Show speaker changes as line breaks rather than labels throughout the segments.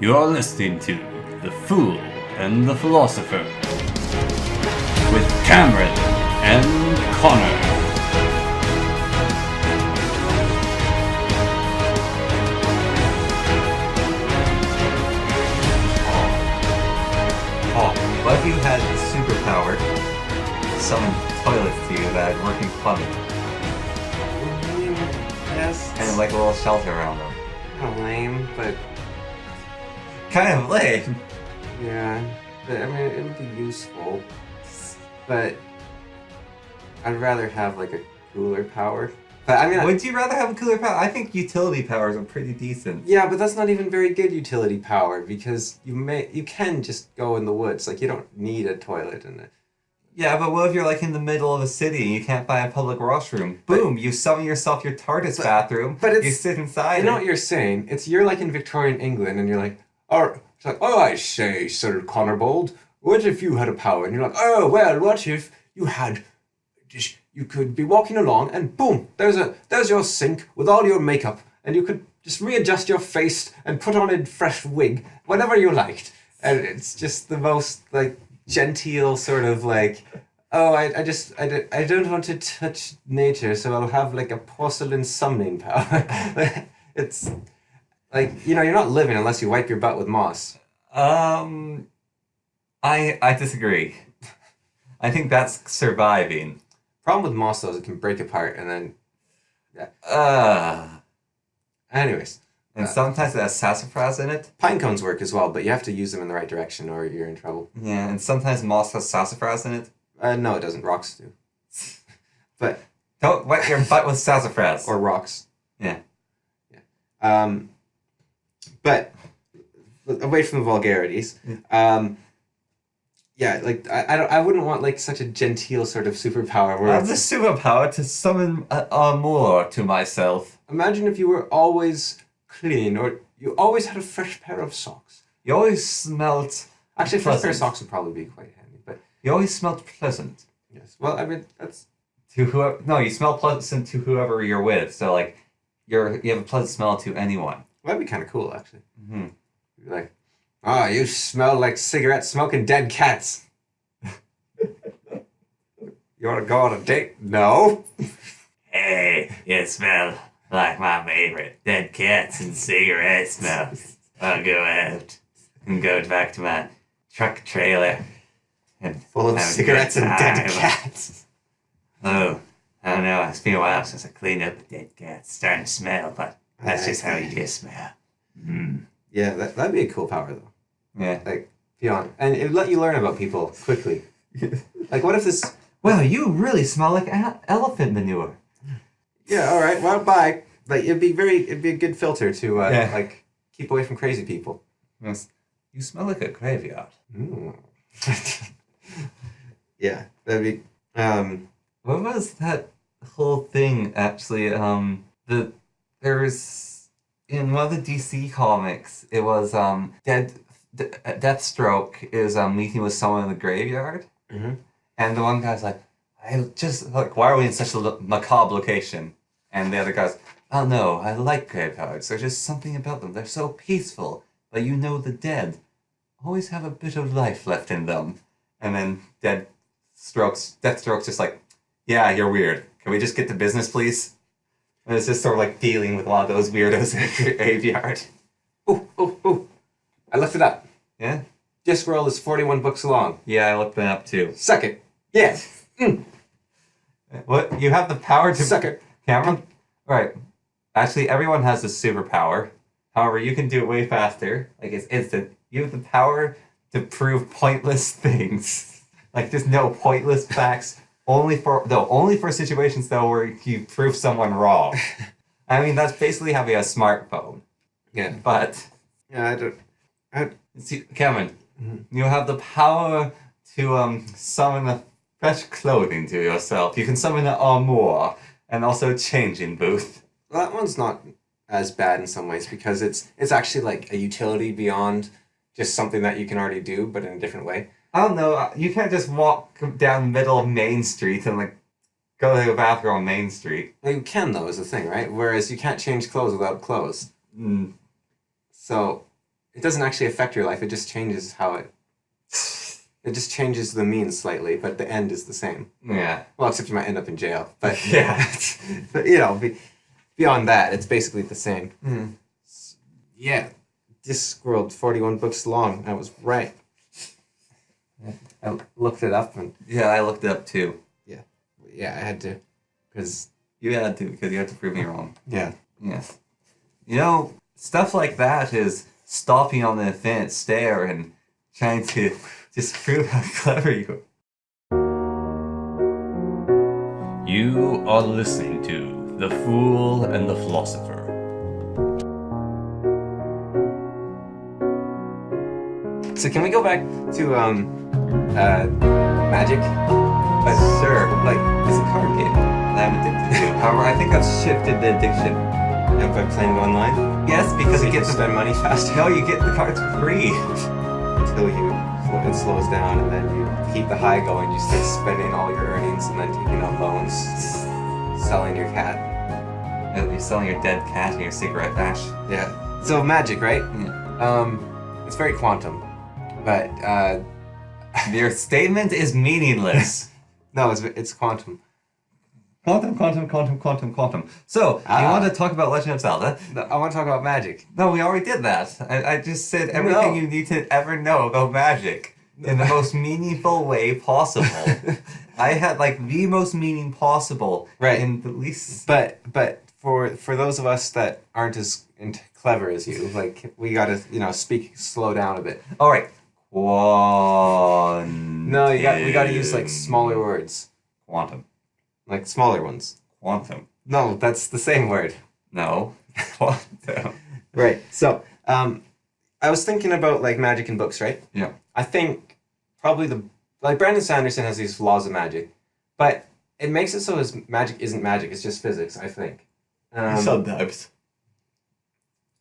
You're listening to The Fool and the Philosopher with Cameron and Connor.
What if you had superpower summon toilets to you that had working plumbing?
Yes.
And like a little shelter around them?
Kind of lame, but
Kind of lame.
yeah. But, I mean, it would be useful. But I'd rather have like a cooler power. But I mean,
Would you rather have a cooler power? I think utility powers are pretty decent.
yeah, but that's not even very good utility power because you can just go in the woods. Like you don't need a toilet and
Yeah, but what if you're like in the middle of a city and you can't find a public washroom? Boom! You summon yourself your TARDIS bathroom.
but it's,
you sit inside.
I know what you're saying. You're like in Victorian England and you're like, it's like, oh, I say, Sir Connorbold, what if you had a power? And you're like, oh, well, what if you had, you could be walking along and boom, there's your sink with all your makeup and you could just readjust your face and put on a fresh wig whenever you liked. And it's just the most, like, genteel sort of, like, oh, I don't want to touch nature, so I'll have, like, a porcelain summoning power. It's... like, you're not living unless you wipe your butt with moss.
I disagree. I think that's surviving.
Problem with moss, though, is it can break apart and then... yeah. Anyways.
And sometimes it has sassafras in it.
Pine cones work as well, but you have to use them in the right direction or you're in trouble.
Yeah, and sometimes moss has sassafras in it.
No, it doesn't. Rocks do. But...
don't wet your butt with sassafras.
Or rocks.
Yeah.
But away from the vulgarities, yeah, like I wouldn't want like such a genteel sort of superpower. Where
I have the superpower to summon a moor to myself.
imagine if you were always clean, or you always had a fresh pair of socks.
You always smelt.
Actually, a fresh pair of
pleasant.
socks would probably be quite handy. But
You always smelled pleasant.
yes, well, I mean that's
To whoever. No, you smell pleasant to whoever you're with. So like, you have a pleasant smell to anyone.
that'd be kind of cool actually.
Mm-hmm.
You'd be like, oh, you smell like cigarette smoking dead cats. You want to go on a date? No.
Hey, you smell like my favorite dead cats and cigarette smell. I'll go out and go back to my truck trailer and
Full of
have a
cigarettes
good
and dead
time.
cats.
Oh, I don't know. It's been a while since I cleaned up the dead cat. It's starting to smell, but that's just how you do smell.
Yeah, that'd be a cool power though.
Yeah.
Like, beyond, and it'd let you learn about people quickly. Like, what if this?
Well, you really smell like elephant manure.
Yeah, all right. Well, bye. Like, it'd be a good filter to
Yeah.
like keep away from crazy people.
Yes. You smell like a graveyard.
Yeah, that'd be.
What was that whole thing actually? There was in one of the DC comics. It was Deathstroke is meeting with someone in the graveyard, and the one guy's like, "I just like, why are we in such a macabre location?" And the other guy's, "Oh no, I like graveyards. There's just something about them. They're so peaceful. But the dead always have a bit of life left in them." And then Deathstroke's just like, "Yeah, you're weird. Can we just get to business, please?" And it's just sort of like dealing with a lot of those weirdos in the graveyard.
Oh! I looked it up.
Yeah?
Discworld is 41 books long.
Yeah, I looked that up too.
Suck it. Yeah.
What? You have the power to...
Suck it.
Cameron? Right. Actually, everyone has this superpower. However, you can do it way faster. Like, it's instant. You have the power to prove pointless things. Like, just no pointless facts. Only for situations, though, where you prove someone wrong. I mean, that's basically having a smartphone.
Yeah.
But...
Yeah,
See, Cameron, you have the power to summon a fresh clothing to yourself. You can summon an armor and also a changing booth.
Well, that one's not as bad in some ways because it's actually like a utility beyond just something that you can already do, but in a different way.
I don't know. You can't just walk down the middle of Main Street and like go to the bathroom on Main Street.
Well, you can though, is the thing, right? Whereas you can't change clothes without clothes.
Mm.
So it doesn't actually affect your life. It just changes how it. It just changes the means slightly, but the end is the same.
Yeah.
Well, except you might end up in jail. But
Yeah.
but beyond that, it's basically the same. Yeah. Discworld, 41 books long. I was right. I looked it up and
Yeah, I looked it up too.
I had to, because
You had to, because you had to prove me wrong.
yeah.
Yes. You know, stuff like that is stopping on the infinite stair and trying to just prove how clever you are.
You are listening to The Fool and the Philosopher.
So can we go back to magic?
Sure, like, it's a card game that I'm addicted to. However, I think I've shifted the addiction.
By playing online?
Yes, because
So
you
you
get
can spend money faster
No, you get the cards for free.
until it slows down, and then you keep the high going. You start spending all your earnings, and then taking out loans, selling your cat.
You're selling your dead cat and your cigarette ash.
Yeah. So magic, right?
Yeah.
It's very quantum, but
Your statement is meaningless.
no, it's quantum.
Quantum. So, you want to talk about Legend of Zelda?
No, I want to talk about magic.
No, we already did that. I just said everything
No.
you need to ever know about magic in the most meaningful way possible. I had like the most meaning possible,
Right.
In the least.
But for those of us that aren't as clever as you, like we gotta slow down a bit.
All right. Quantum.
No, we gotta use like smaller words,
Quantum.
like smaller ones.
Quantum.
No, that's the same word.
No. Quantum.
Right. So, I was thinking about like magic in books, right?
Yeah.
I think probably Brandon Sanderson has these laws of magic, but it makes it so his magic isn't magic; it's just physics. I think.
Sometimes.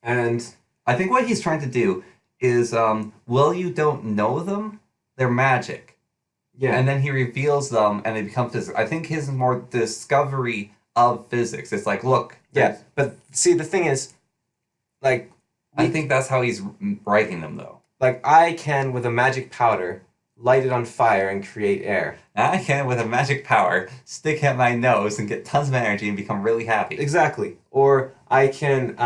And
I think what he's trying to do is, well, you don't know them, they're magic.
yeah,
And then he reveals them and they become physics. I think his is more discovery of physics. It's like, look.
yeah. But see, the thing is, like,
I think that's how he's writing them, though.
like I can with a magic powder light it on fire and create air.
I can, with a magic power, stick at my nose and get tons of energy and become really happy.
Exactly. Or I can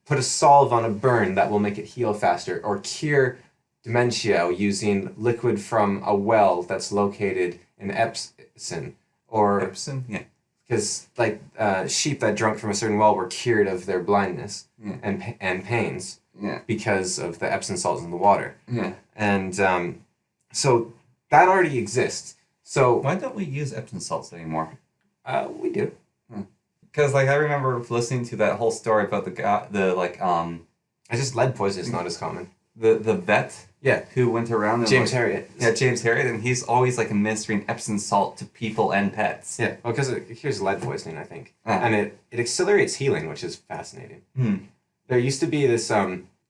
put a salve on a burn that will make it heal faster, or cure dementia using liquid from a well that's located in Epsom, or
Epson? Yeah.
because like sheep that drunk from a certain well were cured of their blindness
Yeah.
and pains
Yeah.
because of the Epsom salts in the water,
Yeah.
and so that already exists. So
Why don't we use Epsom salts anymore?
we do.
Because, like, I remember listening to that whole story about the guy,
It's just lead poison is not as common.
the vet
Yeah,
who went around and
James
like,
Harriet.
Yeah, James Harriet, and he's always like administering Epsom salt to people and pets.
Yeah, well, because it cures lead poisoning, I think,
Ah.
and it accelerates healing, which is fascinating. There used to be this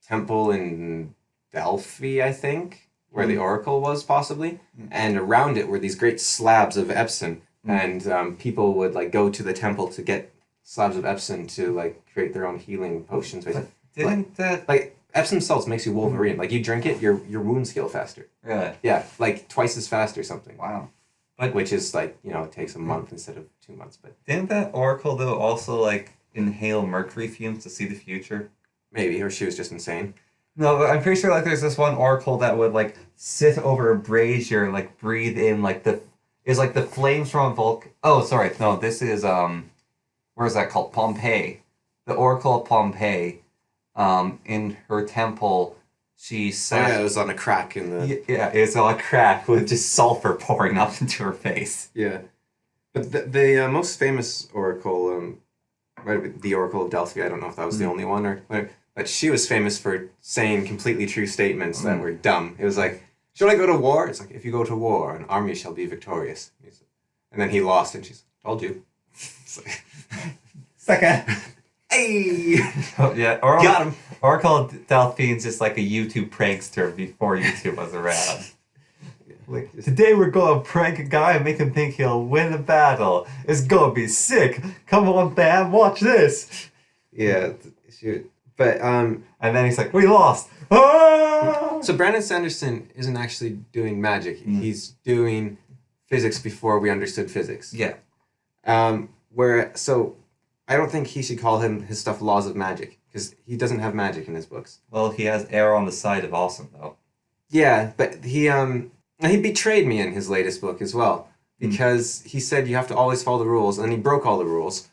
temple in Delphi, I think, where the oracle was possibly, and around it were these great slabs of Epsom, and people would like go to the temple to get slabs of Epsom to like create their own healing potions.
Didn't that
Like Epsom salts makes you Wolverine. Like you drink it, your wounds heal faster.
really?
Yeah, like twice as fast or something.
Wow.
Which is like it takes a month instead of 2 months, but
Didn't that oracle though also like inhale mercury fumes to see the future?
maybe, or she was just insane.
No, but I'm pretty sure like there's this one oracle that would like sit over a brazier and like breathe in like the flames from a volcano. Oh, sorry, no, this is where is that called? Pompeii. The Oracle of Pompeii. In her temple, she sat.
it was on a crack in the.
Yeah, it's on a crack with just sulfur pouring up into her face.
Yeah, but the most famous oracle, might be the Oracle of Delphi. I don't know if that was the only one or whatever, but she was famous for saying completely true statements that were dumb. It was like, "Should I go to war?" It's like, "If you go to war, an army shall be victorious." And then he lost, and she's, "Told you." It's like,
Second.
hey,
Oh, yeah,
got him.
Oracle Delphine's just like a YouTube prankster before YouTube was around. Like, today we're gonna prank a guy and make him think he'll win the battle. It's gonna be sick. Come on, fam, watch this.
Yeah, But
And then he's like, we lost. Ah!
so Brandon Sanderson isn't actually doing magic. He's doing physics before we understood physics.
Yeah.
So I don't think he should call his stuff laws of magic because he doesn't have magic in his books.
Well, he has air on the side of awesome, though.
Yeah, but he betrayed me in his latest book as well because he said you have to always follow the rules, and he broke all the rules,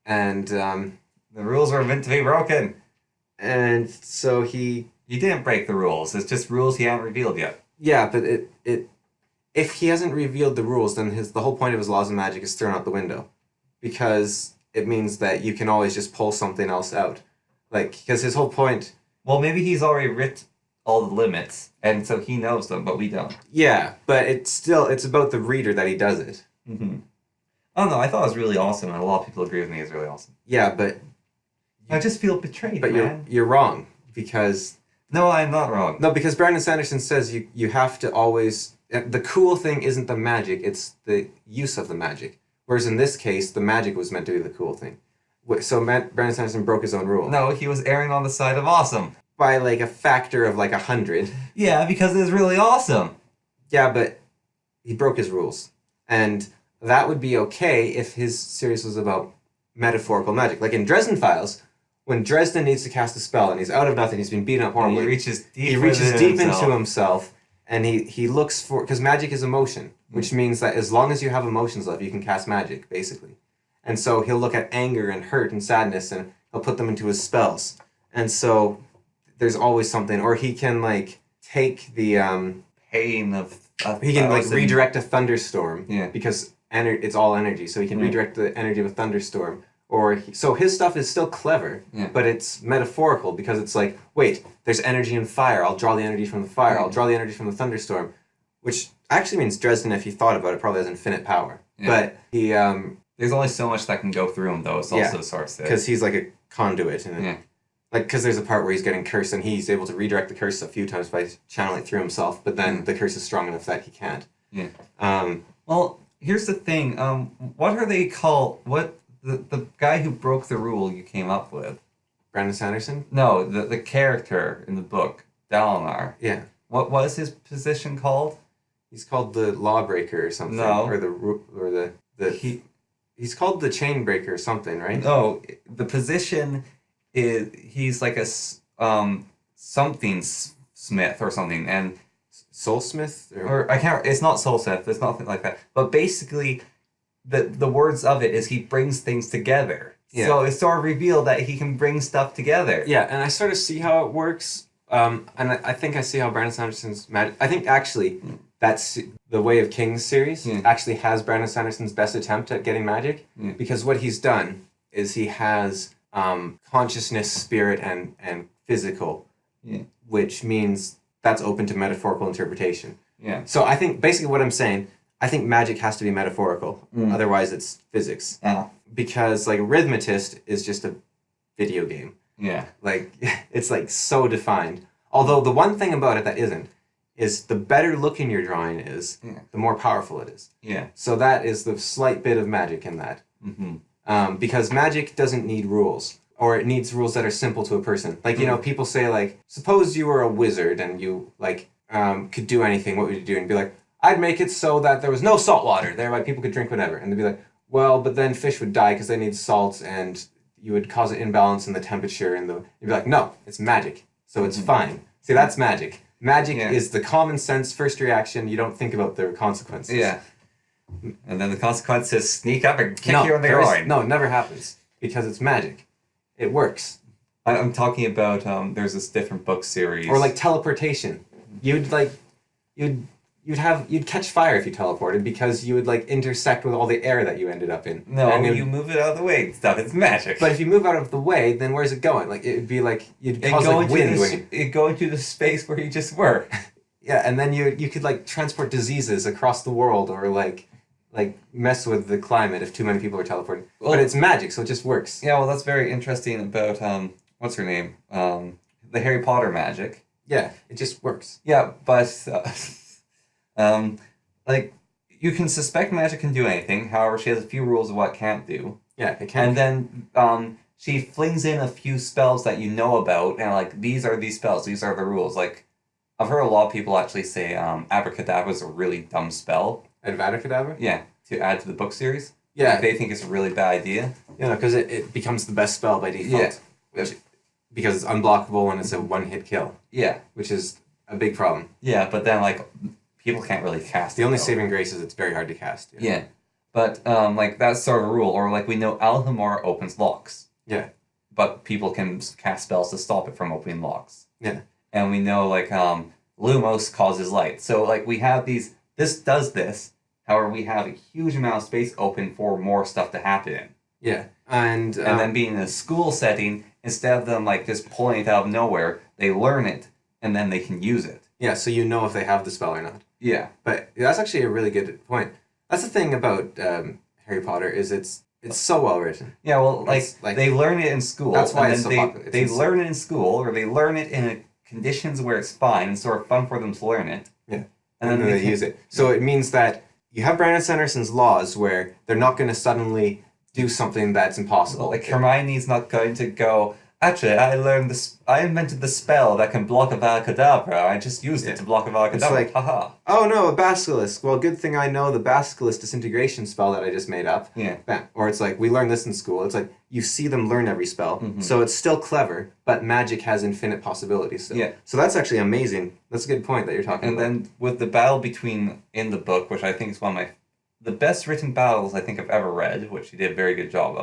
and
The rules were meant to be broken.
and so he
He didn't break the rules. It's just rules he hadn't revealed yet.
yeah, but if he hasn't revealed the rules, then the whole point of his laws of magic is thrown out the window, because it means that you can always just pull something else out, like because his whole point.
Well, maybe he's already writ all the limits, and so he knows them, but we don't.
Yeah, but it's about the reader that he does it.
Mm-hmm. I don't know. I thought it was really awesome, and a lot of people agree with me. It's really awesome.
Yeah, but
I just feel betrayed,
but
man.
you're wrong because
No, I'm not wrong.
no, because Brandon Sanderson says you have to always. The cool thing isn't the magic; it's the use of the magic. Whereas in this case, the magic was meant to be the cool thing. So Brandon Sanderson broke his own rule.
No, he was erring on the side of awesome.
By like a factor of like 100.
Yeah, because it was really awesome.
Yeah, but he broke his rules. And that would be okay if his series was about metaphorical magic. Like in Dresden Files, when Dresden needs to cast a spell and he's out of nothing, he's been beaten up
And
horribly.
he reaches deep.
He reaches deep
himself.
into himself and he looks for... Because magic is emotion, which means that as long as you have emotions left, you can cast magic, basically. And so he'll look at anger and hurt and sadness and he'll put them into his spells. And so there's always something. Or he can, like, take the...
Pain of
he can, like,
1,000.
redirect a thunderstorm.
Yeah.
Because it's all energy. So he can redirect the energy of a thunderstorm. So his stuff is still clever, but it's metaphorical because it's like, wait, there's energy in fire. I'll draw the energy from the fire. I'll draw the energy from the thunderstorm, which actually means Dresden, if you thought about it, probably has infinite power.
Yeah.
But he,
There's only so much that can go through him, though. It's also sort of
because he's like a conduit, and
Yeah.
like because there's a part where he's getting cursed, and he's able to redirect the curse a few times by channeling it through himself. But then the curse is strong enough that he can't.
Yeah.
Um,
Well, here's the thing. What are they called? What the guy who broke the rule you came up with?
Brandon Sanderson.
No, the character in the book, Dalinar.
Yeah,
What was his position called?
he's called the lawbreaker or something.
No.
Or he's called the chain breaker or something, right?
No, the position is he's like a something smith or something, and
Soulsmith
or I can't. It's not soulsmith. It's nothing like that. But basically, the words of it is he brings things together.
Yeah.
So it's sort of revealed that he can bring stuff together.
Yeah, and I sort of see how it works. And I think I see how Brandon Sanderson's magic. I think actually that's the Way of Kings series actually has Brandon Sanderson's best attempt at getting magic because what he's done is he has consciousness, spirit, and physical, which means that's open to metaphorical interpretation.
Yeah.
So I think basically what I'm saying, I think magic has to be metaphorical. Otherwise, it's physics.
Yeah.
Because like Arithmetist is just a video game.
Yeah.
Like, it's like so defined. Although the one thing about it that isn't is the better looking your drawing is, the more powerful it is.
Yeah.
So that is the slight bit of magic in that. Because magic doesn't need rules. Or it needs rules that are simple to a person. Like, you know, people say like, suppose you were a wizard and you like could do anything, what would you do? And be like, I'd make it so that there was no salt water. Thereby people could drink whatever. And they'd be like, well, but then fish would die because they need salt and you would cause an imbalance in the temperature. And you'd be like, no, it's magic. So it's fine. See, that's magic. Magic is the common sense first reaction. You don't think about the consequences.
Yeah. And then the consequences sneak up and kick you in the groin.
No, it never happens because it's magic. It works.
I'm talking about there's this different book series.
Or like teleportation. You'd catch fire if you teleported because you would like intersect with all the air that you ended up in.
No,
and
you move it out of the way and stuff. It's magic.
But if you move out of the way, then where's it going? Like it'd be like you'd cause like wind.
It go into the space where you just were.
Yeah, and then you could like transport diseases across the world or like mess with the climate if too many people are teleporting.
Well,
but it's magic, so it just works.
Yeah, well, that's very interesting about what's her name? The Harry Potter magic.
Yeah, it just works.
Yeah, but like you can suspect magic can do anything. However, she has a few rules of what it can't do.
Yeah, it can.
And then she flings in a few spells that you know about, and like these are these spells, these are the rules. Like I've heard a lot of people actually say Abracadabra is a really dumb spell.
Advada-Kedavra?
Yeah, to add to the book series.
Yeah.
Like, they think it's a really bad idea.
Yeah, because it becomes the best spell by default.
Yeah.
Because it's unblockable and it's a one-hit kill,
Yeah.
which is a big problem.
Yeah, but then like people can't really cast
The
it.
only
though.
saving grace is it's very hard to cast.
Yeah. But like that's sort of a rule. Or like we know Alhamar opens locks.
Yeah.
But people can cast spells to stop it from opening locks.
Yeah.
And we know like Lumos causes light. So like we have these this does this. However, we have a huge amount of space open for more stuff to happen in.
Yeah. And
then being in a school setting, instead of them like just pulling it out of nowhere, they learn it and then they can use it.
yeah, so you know if they have the spell or not.
Yeah.
But that's actually a really good point. That's the thing about Harry Potter is it's so well written.
Yeah, well,
It's like-
they learn it in school.
That's why
and
it's
then
so popular.
they learn it in school, or they learn it in conditions where it's fine and sort of fun for them to learn it.
Yeah.
And
And
then
then they use it. So it means that you have Brandon Sanderson's laws where they're not going to suddenly do something that's impossible.
Like Hermione's not going to go, actually, I invented the spell that can block a Avada-Kedavra. I just used it to block a Avada-Kedavra.
It's like-
haha.
Oh no, a basilisk. Well, good thing I know the basilisk disintegration spell that I just made up.
Yeah.
Bam. Or it's like, we learned this in school. It's like, you see them learn every spell.
Mhm.
So it's still clever, but magic has infinite possibilities still.
Yeah.
So that's actually amazing. That's a good point that you're talking
And
about.
then with the battle in the book, which I think is one of the best written battles I think I've ever read, which he did a very good job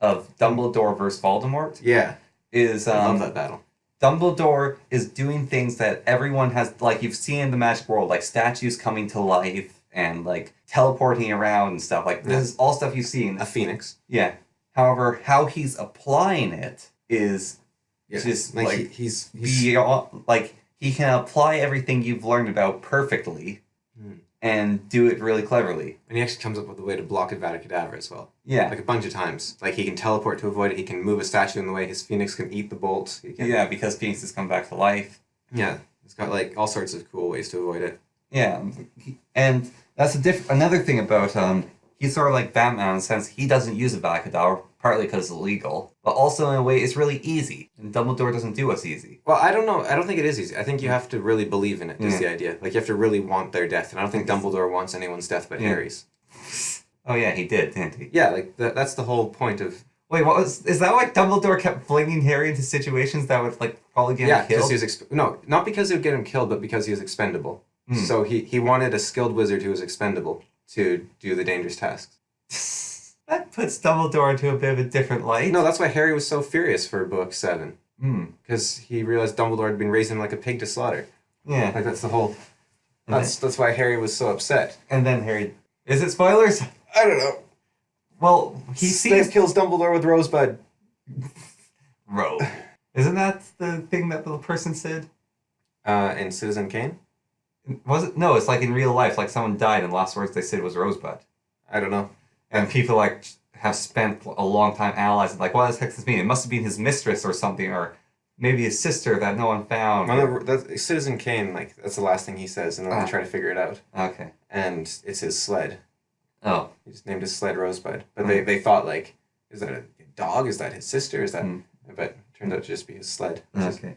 of Dumbledore versus Voldemort,
Yeah.
is
I love that battle.
Dumbledore is doing things that everyone has, like you've seen in the magic world, like statues coming to life and like teleporting around and stuff. Like this is all stuff you've seen.
A phoenix.
Yeah. However, how he's applying it is
Yeah.
just
Like,
like
he's
beyond, like he can apply everything you've learned about perfectly
Hmm.
and do it really cleverly.
and he actually comes up with a way to block Avada-Kedavra as well.
Yeah.
Like a bunch of times. Like he can teleport to avoid it. He can move a statue in the way. His phoenix can eat the bolt. He can,
Yeah, because phoenixes come back to life.
Yeah. It's got like all sorts of cool ways to avoid it.
Yeah, and that's another thing about he's sort of like Batman in the sense he doesn't use a Avada-Kedavra, partly because it's illegal, but also in a way it's really easy, and Dumbledore doesn't do what's easy.
Well, I don't know. I don't think it is easy. I think you have to really believe in it, is
Yeah.
the idea. Like, you have to really want their death. And I don't think Dumbledore wants anyone's death but
Yeah.
Harry's.
Oh yeah, he did, didn't he?
Yeah, like, that's the whole point of...
Wait, is that why Dumbledore kept flinging Harry into situations that would like probably get
Yeah,
him
because
killed?
he was... No, not because it would get him killed, but because he was expendable.
Hmm.
So he wanted a skilled wizard who was expendable to do the dangerous tasks.
That puts Dumbledore into a bit of a different light.
No, that's why Harry was so furious for book 7.
Hmm.
Because he realized Dumbledore had been raised him like a pig to slaughter.
Yeah.
Like, that's the whole...
And
That's why Harry was so upset.
And then Harry... Is it spoilers?
I don't know.
Well, he
Snape
sees...
kills Dumbledore with Rosebud.
Rogue. Isn't that the thing that the person said?
And Citizen Kane?
Was it? No, it's like in real life, like someone died and the last words they said was Rosebud.
I don't know.
And people like have spent a long time analyzing, like, what does heck this mean? It must have been his mistress or something, or maybe his sister that no one found.
Citizen Kane, like, that's the last thing he says, and then they try to figure it out.
Okay.
And it's his sled.
Oh.
He just named his sled Rosebud. But
Hmm.
they thought, like, is that a dog? Is that his sister? Is that...
Hmm.
But it turned out to just be his sled.
Okay.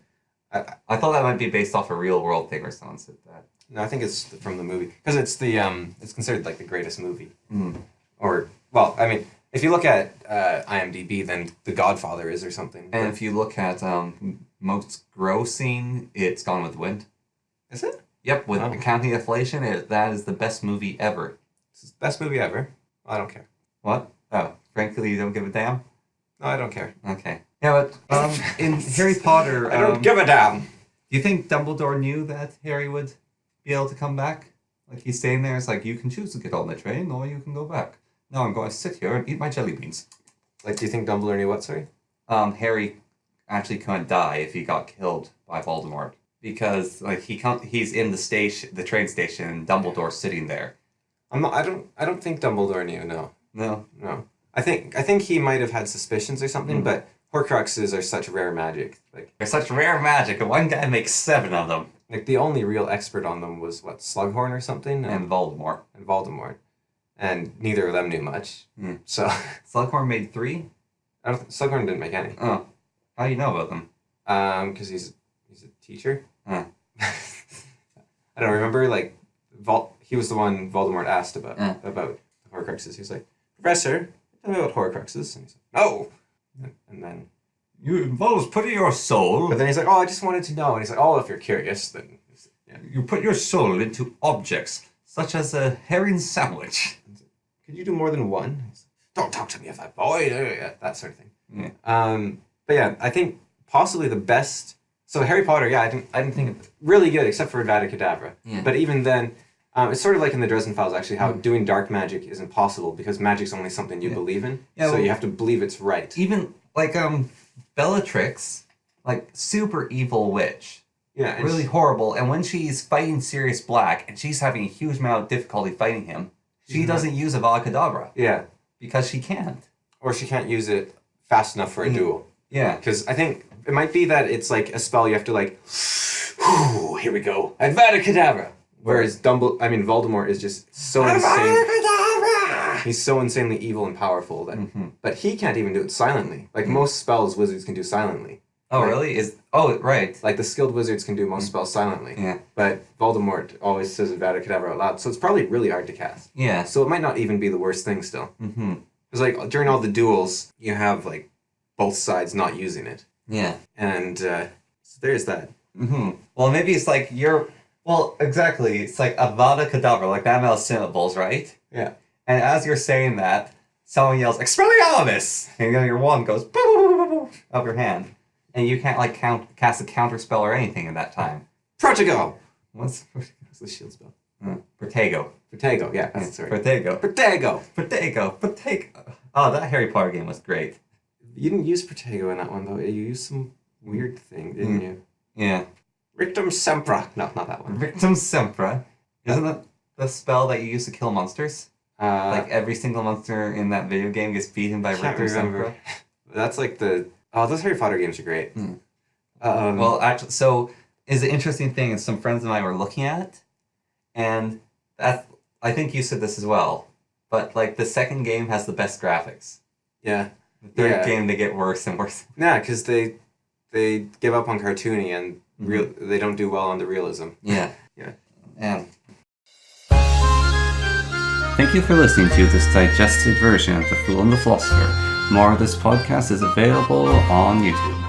I thought that might be based off a real world thing or someone said that.
No, I think it's from the movie. Because it's it's considered, like, the greatest movie.
Hmm.
Or, well, I mean, if you look at IMDb, then The Godfather is or something.
And if you look at most grossing, it's Gone with the Wind.
Is it?
Yep, with
Oh.
accounting inflation, that is the best movie ever.
It's the best movie ever. I don't care.
What? Oh, frankly, you don't give a damn?
No, I don't care.
Okay. Yeah, but in Harry Potter,
I don't give a damn.
do you think Dumbledore knew that Harry would be able to come back? Like, he's staying there, it's like, you can choose to get on the train, or you can go back. No, I'm going to sit here and eat my jelly beans.
Like, do you think Dumbledore knew what, sorry?
Harry actually couldn't die if he got killed by Voldemort. Because, like, he's in the train station, and Dumbledore's sitting there.
I don't think Dumbledore knew, no.
No.
I think he might have had suspicions or something, but Horcruxes are such rare magic.
They're such rare magic, and one guy makes 7 of them.
Like the only real expert on them was what, Slughorn or something?
And Voldemort.
And Voldemort. And neither of them knew much.
Hmm.
So
Slughorn made 3?
Slughorn didn't make any.
Oh. How do you know about them?
Because he's a teacher.
Huh.
I don't remember, like, he was the one Voldemort asked about the Horcruxes. He was like, Professor, tell me about Horcruxes. And he's like, no! And then...
You involves putting your soul...
But then he's like, oh, I just wanted to know. And he's like, oh, if you're curious, then... Yeah.
You put your soul into objects, such as a herring sandwich.
Could you do more than one? He's like, don't talk to me of that boy. Yeah, that sort of thing.
Yeah.
But yeah, I think possibly the best... So Harry Potter, yeah, I didn't think it really good, except for Avada Kedavra.
Yeah.
But even then, it's sort of like in the Dresden Files, actually, how doing dark magic isn't possible because magic's only something you believe in.
Yeah,
so
well,
you have to believe it's right.
Even, like, Bellatrix, like, super evil witch.
Yeah, and
Really horrible. And when she's fighting Sirius Black, and she's having a huge amount of difficulty fighting him, she doesn't use Avada Kedavra.
Yeah.
Because she can't.
Or she can't use it fast enough for a duel.
Yeah.
Because I think it might be that it's like a spell you have to like, whew, here we go, Avada Kedavra. Whereas Voldemort is just so insane. He's so insanely evil and powerful that, but he can't even do it silently. Like most spells, wizards can do silently.
Oh,
Like-
really? Right.
Like the skilled wizards can do most spells silently.
Yeah.
But Voldemort always says Avada Kedavra out loud, so it's probably really hard to cast.
Yeah.
So it might not even be the worst thing still.
Mm-hmm.
Because like during all the duels, you have like both sides not using it.
Yeah.
And so there's that.
Mm-hmm. Well, maybe it's like well, exactly. It's like Avada Kedavra, like that amount of syllables, right?
Yeah.
And as you're saying that, someone yells, Expelliarmus! And then your wand goes, boo, boo, boo, boo, up your hand. And you can't, like, cast a counter spell or anything in that time.
Protego!
What's
What's the shield spell?
Protego.
Protego, yeah, that's right.
Protego.
Protego!
Protego. Oh, that Harry Potter game was great.
You didn't use Protego in that one, though. You used some weird thing, didn't you?
Yeah.
Rictum Sempra. No, not that one.
Rictum Sempra. Isn't that the spell that you use to kill monsters? Like every single monster in that video game gets beaten by
can't
Rictum
remember.
Sempra.
That's like the... Oh, those Harry Potter games are great.
Well, actually, so is an interesting thing is some friends and I were looking at it, and I think you said this as well, but like the second game has the best graphics.
Yeah.
The third game they get worse and worse.
Yeah, because they give up on cartoony and they don't do well on the realism.
Yeah.
Yeah.
And
Thank you for listening to this digested version of The Fool and the Philosopher. More of this podcast is available on YouTube.